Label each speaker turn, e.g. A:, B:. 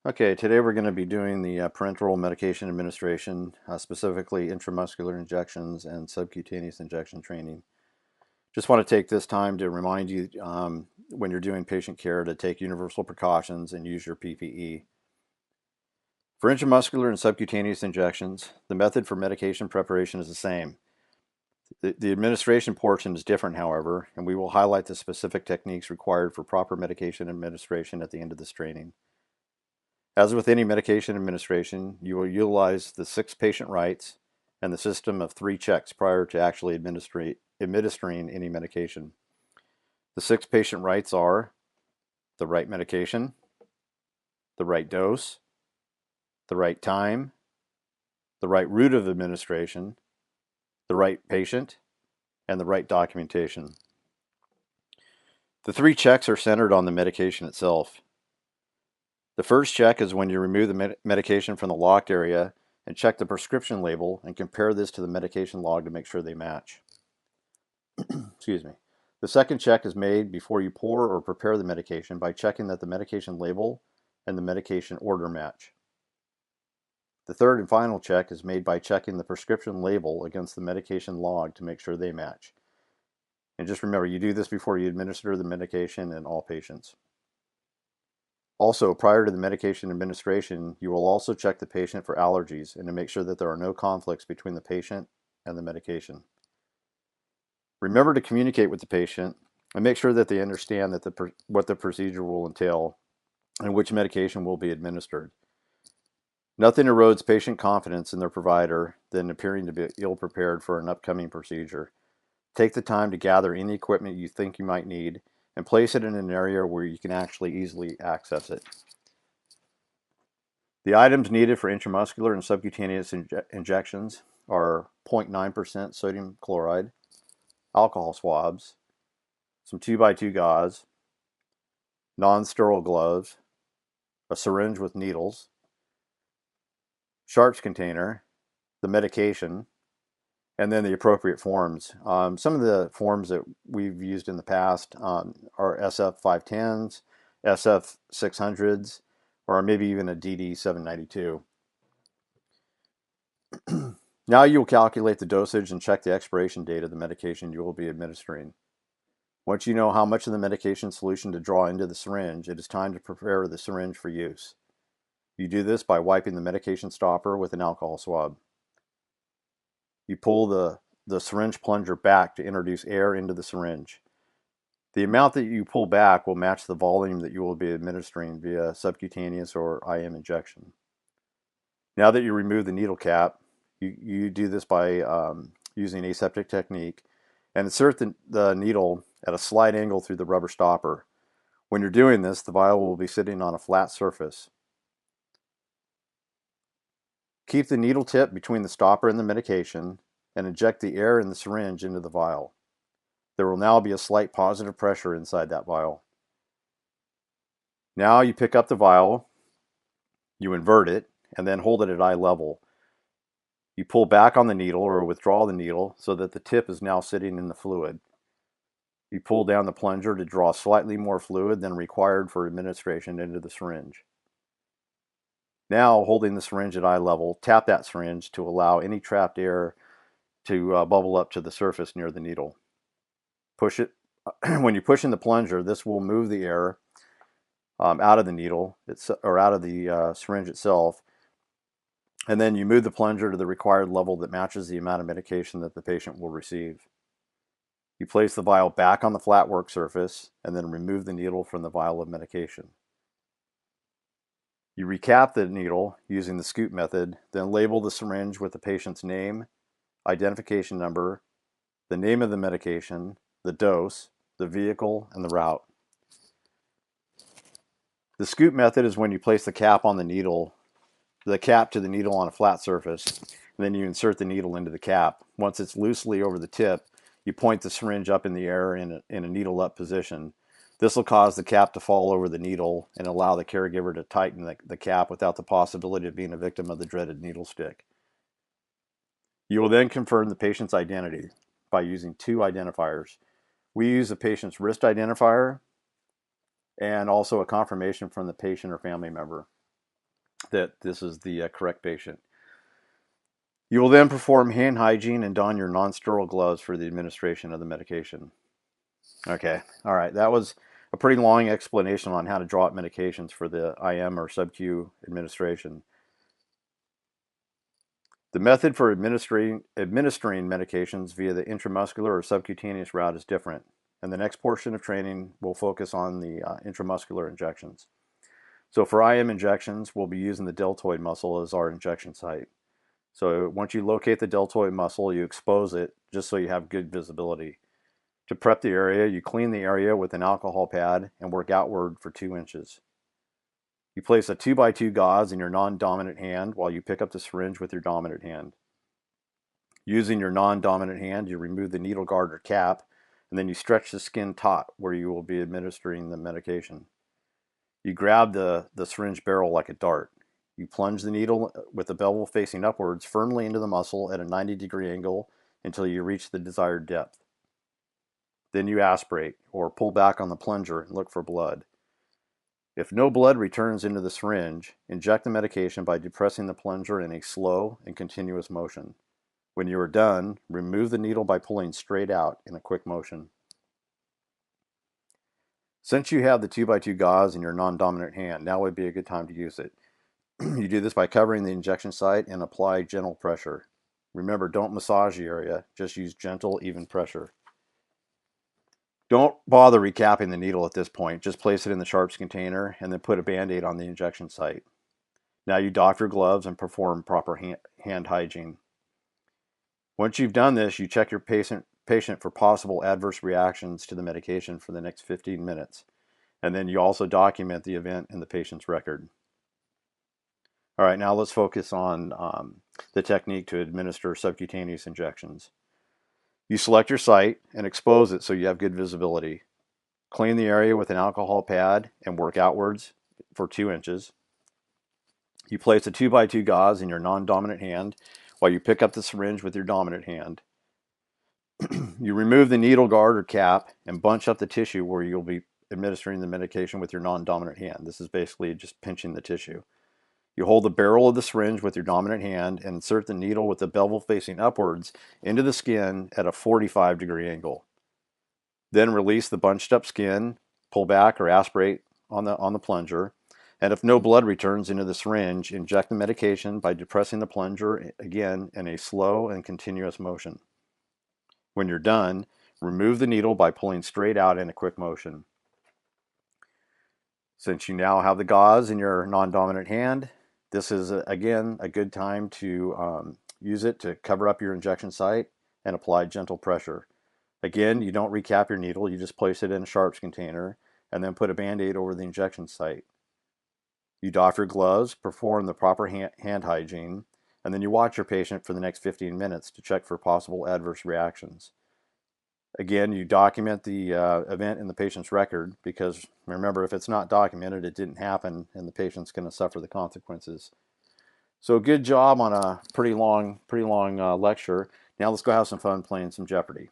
A: Okay, today we're going to be doing the parenteral medication administration, specifically intramuscular injections and subcutaneous injection training. Just want to take this time to remind you when you're doing patient care to take universal precautions and use your PPE. For intramuscular and subcutaneous injections, the method for medication preparation is the same. The administration portion is different, however, and we will highlight the specific techniques required for proper medication administration at the end of this training. As with any medication administration, you will utilize the 6 patient rights and the system of 3 checks prior to actually administering any medication. The 6 patient rights are the right medication, the right dose, the right time, the right route of administration, the right patient, and the right documentation. The 3 checks are centered on the medication itself. The first check is when you remove the medication from the locked area and check the prescription label and compare this to the medication log to make sure they match. Excuse me. The second check is made before you pour or prepare the medication by checking that the medication label and the medication order match. The third and final check is made by checking the prescription label against the medication log to make sure they match. And just remember, you do this before you administer the medication in all patients. Also, prior to the medication administration, you will also check the patient for allergies and to make sure that there are no conflicts between the patient and the medication. Remember to communicate with the patient and make sure that they understand that what the procedure will entail and which medication will be administered. Nothing erodes patient confidence in their provider than appearing to be ill-prepared for an upcoming procedure. Take the time to gather any equipment you think you might need and place it in an area where you can actually easily access it. The items needed for intramuscular and subcutaneous injections are 0.9% sodium chloride, alcohol swabs, some 2x2 gauze, non-sterile gloves, a syringe with needles, sharps container, the medication, and then the appropriate forms. Some of the forms that we've used in the past are SF510s, SF600s, or maybe even a DD792. Now you will calculate the dosage and check the expiration date of the medication you will be administering. Once you know how much of the medication solution to draw into the syringe, it is time to prepare the syringe for use. You do this by wiping the medication stopper with an alcohol swab. You pull the syringe plunger back to introduce air into the syringe. The amount that you pull back will match the volume that you will be administering via subcutaneous or IM injection. Now that you remove the needle cap, you do this by using aseptic technique and insert the needle at a slight angle through the rubber stopper. When you're doing this, the vial will be sitting on a flat surface. Keep the needle tip between the stopper and the medication and inject the air in the syringe into the vial. There will now be a slight positive pressure inside that vial. Now you pick up the vial, you invert it, and then hold it at eye level. You pull back on the needle or withdraw the needle so that the tip is now sitting in the fluid. You pull down the plunger to draw slightly more fluid than required for administration into the syringe. Now, holding the syringe at eye level, tap that syringe to allow any trapped air to bubble up to the surface near the needle. Push it. When you push in the plunger, this will move the air out of the needle or out of the syringe itself, and then you move the plunger to the required level that matches the amount of medication that the patient will receive. You place the vial back on the flat work surface and then remove the needle from the vial of medication. You recap the needle using the scoop method, then label the syringe with the patient's name, identification number, the name of the medication, the dose, the vehicle, and the route. The scoop method is when you place the cap on the cap to the needle on a flat surface, and then you insert the needle into the cap. Once it's loosely over the tip, you point the syringe up in the air in a needle up position. This will cause the cap to fall over the needle and allow the caregiver to tighten the cap without the possibility of being a victim of the dreaded needle stick. You will then confirm the patient's identity by using 2 identifiers. We use the patient's wrist identifier and also a confirmation from the patient or family member. that this is the correct patient. You will then perform hand hygiene and don your non-sterile gloves for the administration of the medication. Okay, all right, that was a pretty long explanation on how to draw up medications for the IM or sub-Q administration. The method for administering medications via the intramuscular or subcutaneous route is different, and the next portion of training will focus on the intramuscular injections. So for IM injections, we'll be using the deltoid muscle as our injection site. So once you locate the deltoid muscle, you expose it just so you have good visibility. To prep the area, you clean the area with an alcohol pad and work outward for 2 inches. You place a 2x2 gauze in your non-dominant hand while you pick up the syringe with your dominant hand. Using your non-dominant hand, you remove the needle guard or cap, and then you stretch the skin taut where you will be administering the medication. You grab the syringe barrel like a dart. You plunge the needle with the bevel facing upwards firmly into the muscle at a 90-degree angle until you reach the desired depth. Then you aspirate or pull back on the plunger and look for blood. If no blood returns into the syringe, inject the medication by depressing the plunger in a slow and continuous motion. When you are done, remove the needle by pulling straight out in a quick motion. Since you have the 2x2 gauze in your non-dominant hand, now would be a good time to use it. You do this by covering the injection site and apply gentle pressure. Remember, don't massage the area, just use gentle, even pressure. Don't bother recapping the needle at this point. Just place it in the sharps container and then put a Band-Aid on the injection site. Now you doff your gloves and perform proper hand hygiene. Once you've done this, you check your patient for possible adverse reactions to the medication for the next 15 minutes. And then you also document the event in the patient's record. All right, now let's focus on the technique to administer subcutaneous injections. You select your site and expose it so you have good visibility. Clean the area with an alcohol pad and work outwards for 2 inches. You place a 2x2 gauze in your non-dominant hand while you pick up the syringe with your dominant hand. You remove the needle guard or cap and bunch up the tissue where you'll be administering the medication with your non-dominant hand. This is basically just pinching the tissue. You hold the barrel of the syringe with your dominant hand and insert the needle with the bevel facing upwards into the skin at a 45-degree angle. Then release the bunched up skin, pull back or aspirate on the plunger, and if no blood returns into the syringe, inject the medication by depressing the plunger again in a slow and continuous motion. When you're done, remove the needle by pulling straight out in a quick motion. Since you now have the gauze in your non-dominant hand, this is, again, a good time to use it to cover up your injection site and apply gentle pressure. Again, you don't recap your needle, you just place it in a sharps container and then put a Band-Aid over the injection site. You doff your gloves, perform the proper hand hygiene, and then you watch your patient for the next 15 minutes to check for possible adverse reactions. Again, you document the event in the patient's record because remember, if it's not documented, it didn't happen and the patient's going to suffer the consequences. So good job on a pretty long lecture. Now let's go have some fun playing some Jeopardy!